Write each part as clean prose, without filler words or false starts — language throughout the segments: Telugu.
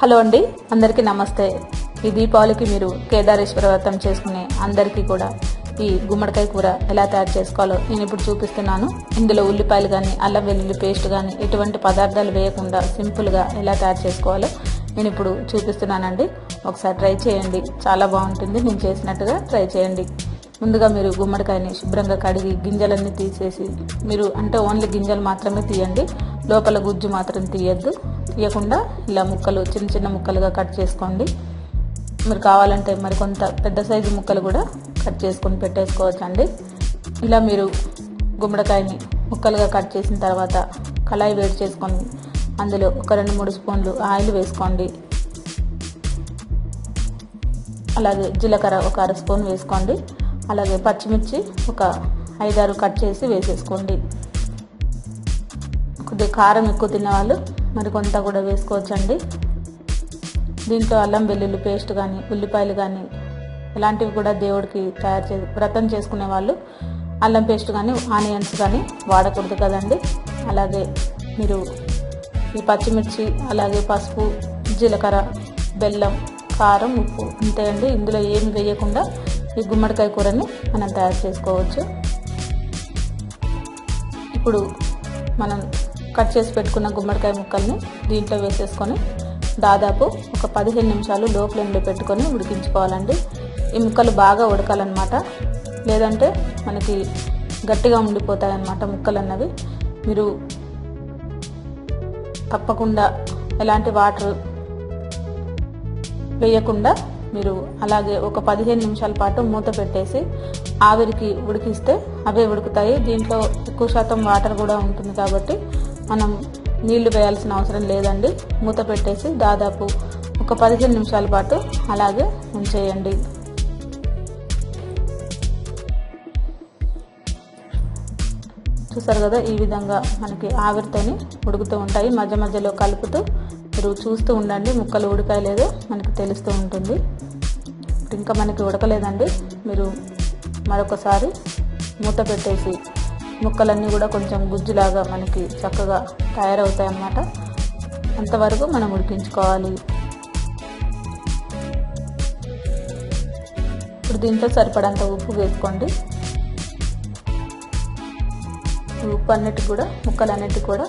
హలో అండి, అందరికీ నమస్తే. ఈ దీపావళికి మీరు కేదారేశ్వర వ్రతం చేసుకునే అందరికీ కూడా ఈ గుమ్మడికాయ కూర ఎలా తయారు చేసుకోవాలో నేను ఇప్పుడు చూపిస్తున్నాను. ఇందులో ఉల్లిపాయలు కానీ అల్లం వెల్లుల్లి పేస్ట్ కానీ ఎటువంటి పదార్థాలు వేయకుండా సింపుల్గా ఎలా తయారు చేసుకోవాలో నేను ఇప్పుడు చూపిస్తున్నానండి. ఒకసారి ట్రై చేయండి, చాలా బాగుంటుంది. నేను చేసినట్టుగా ట్రై చేయండి. ముందుగా మీరు గుమ్మడికాయని శుభ్రంగా కడిగి గింజలన్నీ తీసేసి, మీరు అంటే ఓన్లీ గింజలు మాత్రమే తీయండి, లోపల గుజ్జు మాత్రం తీయకుండా ఇలా ముక్కలు చిన్న చిన్న ముక్కలుగా కట్ చేసుకోండి. మీరు కావాలంటే మరి కొంత పెద్ద సైజు ముక్కలు కూడా కట్ చేసుకొని పెట్టేసుకోవచ్చండి. ఇలా మీరు గుమ్మడికాయని ముక్కలుగా కట్ చేసిన తర్వాత కళాయి వేడి చేసుకొని అందులో ఒక 2-3 స్పూన్లు ఆయిల్ వేసుకోండి. అలాగే జీలకర్ర ఒక 1/2 స్పూన్ వేసుకోండి. అలాగే పచ్చిమిర్చి ఒక 5-6 కట్ చేసి వేసేసుకోండి. కొద్దిగా కారం ఎక్కువ తినేవాళ్ళు మరి కొంత కూడా వేసుకోవచ్చండి. దీంట్లో అల్లం వెల్లుల్లి పేస్ట్ కానీ ఉల్లిపాయలు కానీ ఇలాంటివి కూడా దేవుడికి వ్రతం చేసుకునే వాళ్ళు అల్లం పేస్ట్ కానీ ఆనియన్స్ కానీ వాడకూడదు కదండి. అలాగే మీరు ఈ పచ్చిమిర్చి అలాగే పసుపు జీలకర్ర బెల్లం కారం ఉప్పు అంతే అండి. ఇందులో ఏమి వేయకుండా ఈ గుమ్మడికాయ కూరని మనం తయారు చేసుకోవచ్చు. ఇప్పుడు మనం కట్ చేసి పెట్టుకున్న గుమ్మడికాయ ముక్కల్ని దీంట్లో వేసేసుకొని దాదాపు ఒక 15 నిమిషాలు లో ఫ్లేమ్లో పెట్టుకొని ఉడికించుకోవాలండి. ఈ ముక్కలు బాగా ఉడకాలన్నమాట, లేదంటే మనకి గట్టిగా ఉండిపోతాయన్నమాట ముక్కలు అన్నవి. మీరు తప్పకుండా ఎలాంటి వాటర్ వేయకుండా మీరు అలాగే ఒక 15 నిమిషాల పాటు మూత పెట్టేసి ఆవిరికి ఉడికిస్తే అవే ఉడుకుతాయి. దీంట్లో ఎక్కువ శాతం వాటర్ కూడా ఉంటుంది కాబట్టి మనం నీళ్లు వేయాల్సిన అవసరం లేదండి. మూత పెట్టేసి దాదాపు ఒక 15 నిమిషాల పాటు అలాగే ఉంచేయండి. చూసారు కదా, ఈ విధంగా మనకి ఆవిరితోని ఉడుకుతూ ఉంటాయి. మధ్య మధ్యలో కలుపుతూ మీరు చూస్తూ ఉండండి, ముక్కలు ఉడకాయలేదో మనకి తెలుస్తూ ఉంటుంది. ఇంకా మనకి ఉడకలేదండి, మీరు మరొకసారి మూత పెట్టేసి ముక్కలన్నీ కూడా కొంచెం గుజ్జులాగా మనకి చక్కగా తయారవుతాయి అన్నమాట. అంతవరకు మనం ఉడికించుకోవాలి. ఇప్పుడు దీంట్లో సరిపడంత ఉప్పు వేసుకోండి. ఉప్పు అన్నిటికి కూడా ముక్కలన్నిటికి కూడా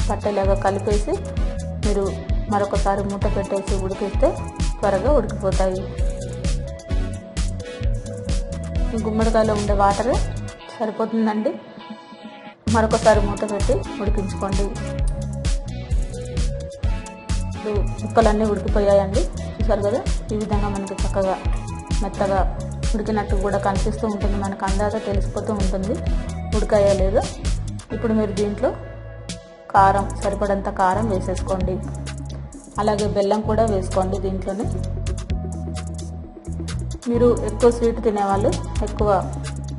పట్టేలాగా కలిపేసి మీరు మరొకసారి మూత పెట్టేసి ఉడికిస్తే త్వరగా ఉడికిపోతాయి. ఈ గుమ్మడికాయలో ఉండే వాటరే సరిపోతుందండి. మరొకసారి మూత పెట్టి ఉడికించుకోండి. ముక్కలన్నీ ఉడికిపోయాయండి. చూసారు కదా, ఈ విధంగా మనకి చక్కగా మెత్తగా ఉడికినట్టు కూడా కనిపిస్తూ ఉంటుంది, మనకు అందాజ తెలిసిపోతూ ఉంటుంది ఉడికాయో లేదో. ఇప్పుడు మీరు దీంట్లో కారం సరిపడంత కారం వేసేసుకోండి. అలాగే బెల్లం కూడా వేసుకోండి దీంట్లోనే. మీరు ఎక్కువ స్వీట్ తినేవాళ్ళు ఎక్కువ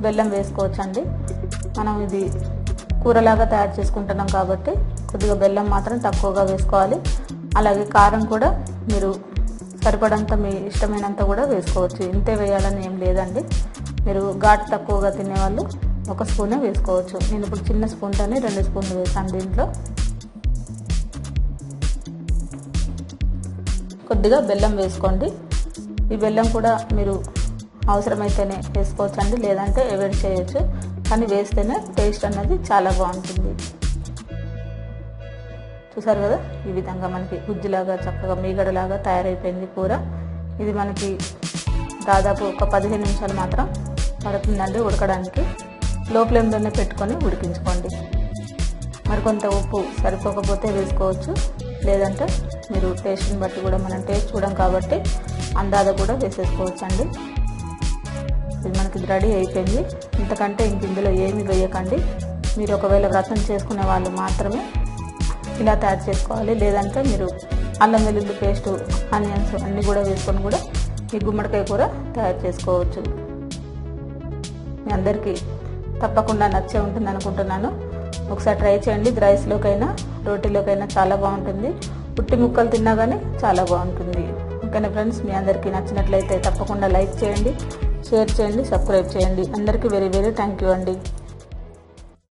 బెల్లం వేసుకోవచ్చండి. మనం ఇది కూరలాగా తయారు చేసుకుంటున్నాం కాబట్టి కొద్దిగా బెల్లం మాత్రం తక్కువగా వేసుకోవాలి. అలాగే కారం కూడా మీరు సరిపడంత మీ ఇష్టమైనంత కూడా వేసుకోవచ్చు. ఇంతే వేయాలని ఏం లేదండి. మీరు ఘాటు తక్కువగా తినేవాళ్ళు 1 స్పూనే వేసుకోవచ్చు. నేను ఇప్పుడు చిన్న స్పూన్తోనే 2 స్పూన్లు వేసాను. దీంట్లో కొద్దిగా బెల్లం వేసుకోండి. ఈ బెల్లం కూడా మీరు అవసరమైతేనే వేసుకోవచ్చు అండి, లేదంటే అవాయిడ్ చేయొచ్చు. కానీ వేస్తేనే టేస్ట్ అన్నది చాలా బాగుంటుంది. చూసారు కదా, ఈ విధంగా మనకి గుజ్జులాగా చక్కగా మీగడలాగా తయారైపోయింది కూర. ఇది మనకి దాదాపు ఒక 15 నిమిషాలు మాత్రం పడుతుందండి ఉడకడానికి. లో ఫ్లేమ్లోనే పెట్టుకొని ఉడికించుకోండి. మరికొంత ఉప్పు సరిపోకపోతే వేసుకోవచ్చు, లేదంటే మీరు టేస్ట్ని బట్టి కూడా, మనం టేస్ట్ చూడం కాబట్టి అందాజ కూడా వేసేసుకోవచ్చండి. ఇది మనకి రెడీ అయిపోయింది. ఇంతకంటే ఇందులో ఏమి వేయకండి. మీరు ఒకవేళ వ్రతం చేసుకునే వాళ్ళు మాత్రమే ఇలా తయారు చేసుకోవాలి, లేదంటే మీరు అల్లం వెల్లుల్లి పేస్టు ఆనియన్స్ అన్నీ కూడా వేసుకొని కూడా ఈ గుమ్మడికాయ కూర తయారు చేసుకోవచ్చు. మీ అందరికీ తప్పకుండా నచ్చే ఉంటుంది అనుకుంటున్నాను. ఒకసారి ట్రై చేయండి. రైస్లోకైనా రోటీలోకైనా చాలా బాగుంటుంది. పుట్టి ముక్కలు తిన్నా కానీ చాలా బాగుంటుంది. ఓకేనా ఫ్రెండ్స్, మీ అందరికీ నచ్చినట్లయితే తప్పకుండా లైక్ చేయండి, షేర్ చేయండి, సబ్స్క్రైబ్ చేయండి. అందరికీ వెరీ వెరీ థ్యాంక్ యూ అండి.